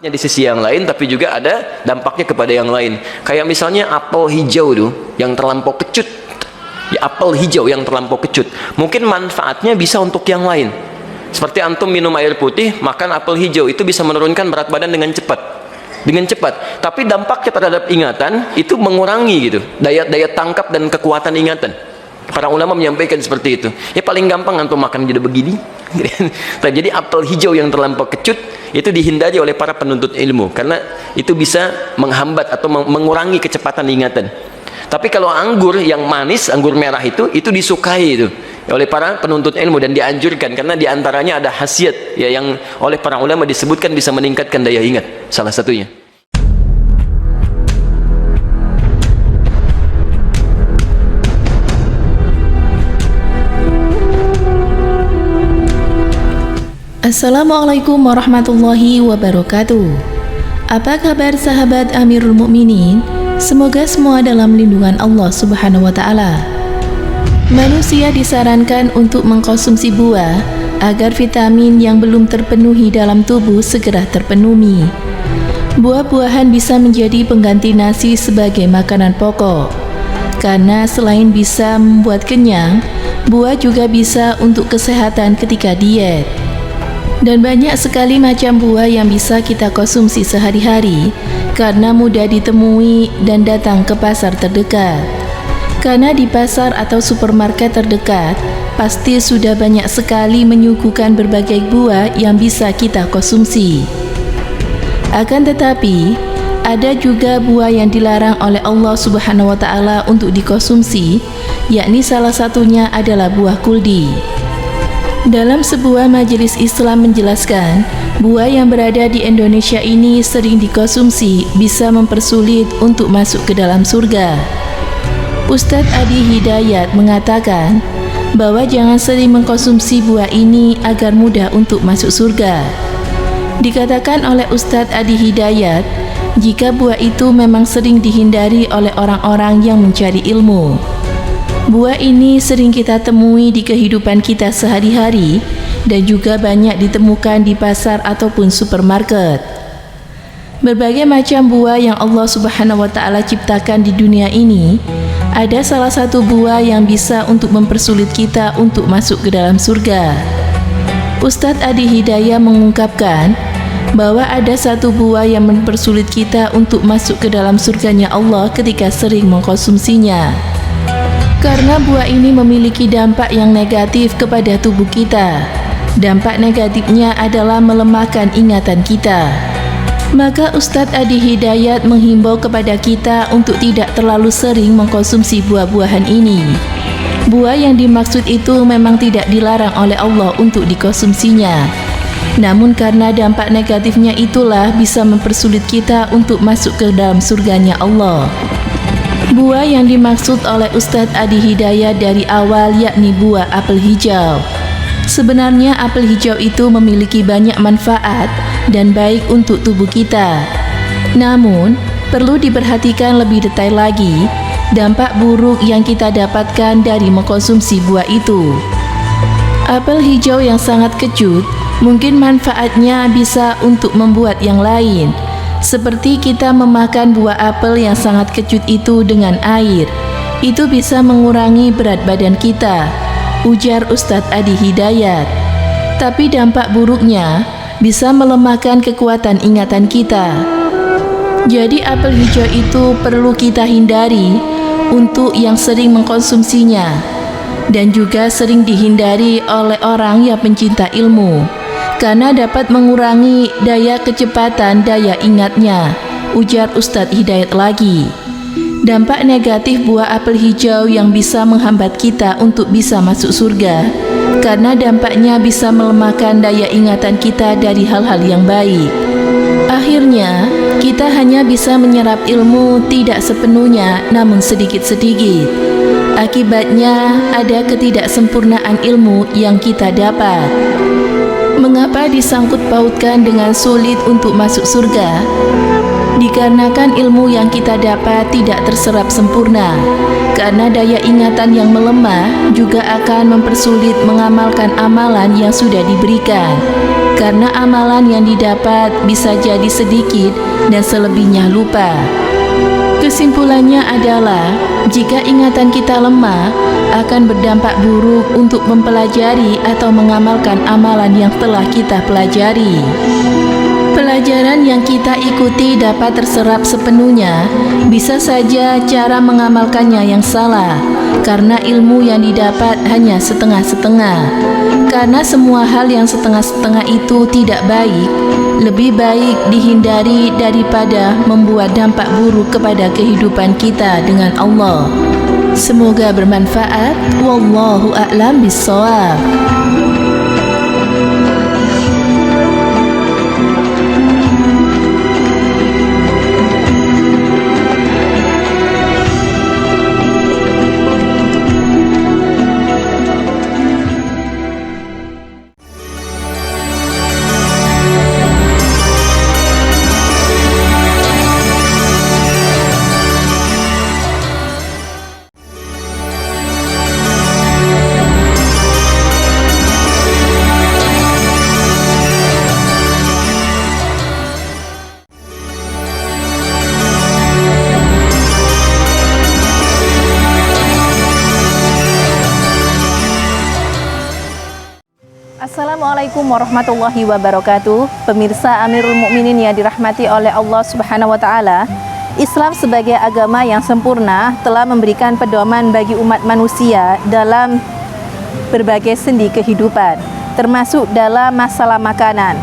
di sisi yang lain, tapi juga ada dampaknya kepada yang lain. Kayak misalnya apel hijau tuh yang terlampau kecut, ya, apel hijau yang terlampau kecut mungkin manfaatnya bisa untuk yang lain, seperti antum minum air putih, makan apel hijau, itu bisa menurunkan berat badan dengan cepat, tapi dampaknya terhadap ingatan itu mengurangi gitu, daya tangkap dan kekuatan ingatan. Para ulama menyampaikan seperti itu. Ya paling gampang antum makan jadi begini. Jadi apel hijau yang terlampau kecut itu dihindari oleh para penuntut ilmu, karena itu bisa menghambat atau mengurangi kecepatan ingatan. Tapi kalau anggur yang manis, anggur merah itu disukai itu oleh para penuntut ilmu dan dianjurkan, karena diantaranya ada khasiat ya yang oleh para ulama disebutkan bisa meningkatkan daya ingat, salah satunya. Assalamualaikum warahmatullahi wabarakatuh. Apa kabar sahabat Amirul Mukminin? Semoga semua dalam lindungan Allah Subhanahu wa taala. Manusia disarankan untuk mengkonsumsi buah agar vitamin yang belum terpenuhi dalam tubuh segera terpenuhi. Buah-buahan bisa menjadi pengganti nasi sebagai makanan pokok. Karena selain bisa membuat kenyang, buah juga bisa untuk kesehatan ketika diet. Dan banyak sekali macam buah yang bisa kita konsumsi sehari-hari karena mudah ditemui dan datang ke pasar terdekat. Karena di pasar atau supermarket terdekat pasti sudah banyak sekali menyuguhkan berbagai buah yang bisa kita konsumsi. Akan tetapi, ada juga buah yang dilarang oleh Allah Subhanahu wa taala untuk dikonsumsi, yakni salah satunya adalah buah kuldi. Dalam sebuah majelis Islam menjelaskan, buah yang berada di Indonesia ini sering dikonsumsi bisa mempersulit untuk masuk ke dalam surga. Ustadz Adi Hidayat mengatakan bahwa jangan sering mengkonsumsi buah ini agar mudah untuk masuk surga. Dikatakan oleh Ustadz Adi Hidayat, jika buah itu memang sering dihindari oleh orang-orang yang mencari ilmu. Buah ini sering kita temui di kehidupan kita sehari-hari dan juga banyak ditemukan di pasar ataupun supermarket. Berbagai macam buah yang Allah Subhanahu wa taala ciptakan di dunia ini, ada salah satu buah yang bisa untuk mempersulit kita untuk masuk ke dalam surga. Ustadz Adi Hidayah mengungkapkan bahwa ada satu buah yang mempersulit kita untuk masuk ke dalam surganya Allah ketika sering mengkonsumsinya. Karena buah ini memiliki dampak yang negatif kepada tubuh kita. Dampak negatifnya adalah melemahkan ingatan kita. Maka Ustadz Adi Hidayat menghimbau kepada kita untuk tidak terlalu sering mengkonsumsi buah-buahan ini. Buah yang dimaksud itu memang tidak dilarang oleh Allah untuk dikonsumsinya. Namun karena dampak negatifnya itulah bisa mempersulit kita untuk masuk ke dalam surganya Allah. Buah yang dimaksud oleh Ustadz Adi Hidayat dari awal yakni buah apel hijau. Sebenarnya apel hijau itu memiliki banyak manfaat dan baik untuk tubuh kita. Namun, perlu diperhatikan lebih detail lagi dampak buruk yang kita dapatkan dari mengkonsumsi buah itu. Apel hijau yang sangat kecut mungkin manfaatnya bisa untuk membuat yang lain. Seperti kita memakan buah apel yang sangat kecut itu dengan air, itu bisa mengurangi berat badan kita, ujar Ustadz Adi Hidayat. Tapi dampak buruknya bisa melemahkan kekuatan ingatan kita. Jadi apel hijau itu perlu kita hindari untuk yang sering mengkonsumsinya, dan juga sering dihindari oleh orang yang pencinta ilmu. Karena dapat mengurangi daya kecepatan daya ingatnya, ujar Ustadz Hidayat lagi. Dampak negatif buah apel hijau yang bisa menghambat kita untuk bisa masuk surga, karena dampaknya bisa melemahkan daya ingatan kita dari hal-hal yang baik. Akhirnya, kita hanya bisa menyerap ilmu tidak sepenuhnya, namun sedikit-sedikit. Akibatnya, ada ketidaksempurnaan ilmu yang kita dapat. Mengapa disangkut pautkan dengan sulit untuk masuk surga? Dikarenakan ilmu yang kita dapat tidak terserap sempurna. Karena daya ingatan yang melemah juga akan mempersulit mengamalkan amalan yang sudah diberikan. karena amalan yang didapat bisa jadi sedikit dan selebihnya lupa. Kesimpulannya adalah, jika ingatan kita lemah, akan berdampak buruk untuk mempelajari atau mengamalkan amalan yang telah kita pelajari. Pelajaran yang kita ikuti dapat terserap sepenuhnya, bisa saja cara mengamalkannya yang salah, karena ilmu yang didapat hanya setengah-setengah. Karena semua hal yang setengah-setengah itu tidak baik, lebih baik dihindari daripada membuat dampak buruk kepada kehidupan kita dengan Allah. Semoga bermanfaat. Wallahu a'lam bishawab. Assalamualaikum warahmatullahi wabarakatuh. Pemirsa Amirul Mukminin yang dirahmati oleh Allah Subhanahu wa taala, Islam sebagai agama yang sempurna telah memberikan pedoman bagi umat manusia dalam berbagai sendi kehidupan, termasuk dalam masalah makanan.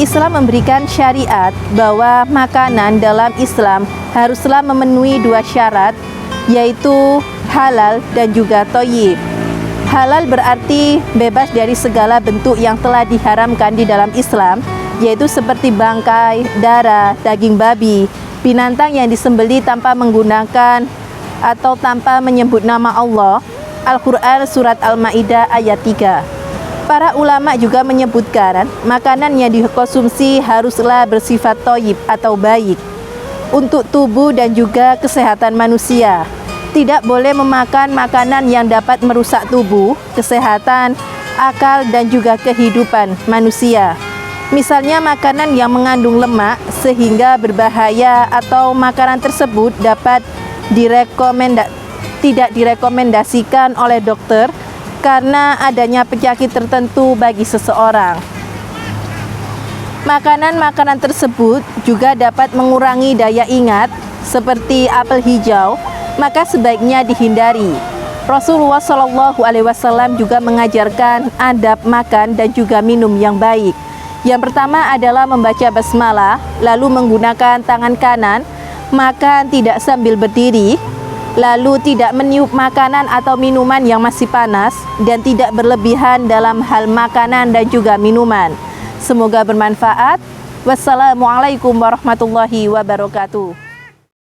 Islam memberikan syariat bahwa makanan dalam Islam haruslah memenuhi dua syarat, yaitu halal dan juga thayyib. Halal berarti bebas dari segala bentuk yang telah diharamkan di dalam Islam, yaitu seperti bangkai, darah, daging babi, binatang yang disembelih tanpa menggunakan atau tanpa menyebut nama Allah. Al-Quran Surat Al-Ma'idah ayat 3. Para ulama juga menyebutkan makanan yang dikonsumsi haruslah bersifat thayyib atau baik untuk tubuh dan juga kesehatan manusia. Tidak boleh memakan makanan yang dapat merusak tubuh, kesehatan, akal, dan juga kehidupan manusia. Misalnya makanan yang mengandung lemak sehingga berbahaya, atau makanan tersebut dapat tidak direkomendasikan oleh dokter karena adanya penyakit tertentu bagi seseorang. Makanan-makanan tersebut juga dapat mengurangi daya ingat, seperti apel hijau, maka sebaiknya dihindari. Rasulullah SAW juga mengajarkan adab makan dan juga minum yang baik. Yang pertama adalah membaca basmalah, lalu menggunakan tangan kanan, makan tidak sambil berdiri, lalu tidak meniup makanan atau minuman yang masih panas, dan tidak berlebihan dalam hal makanan dan juga minuman. Semoga bermanfaat. Wassalamualaikum warahmatullahi wabarakatuh.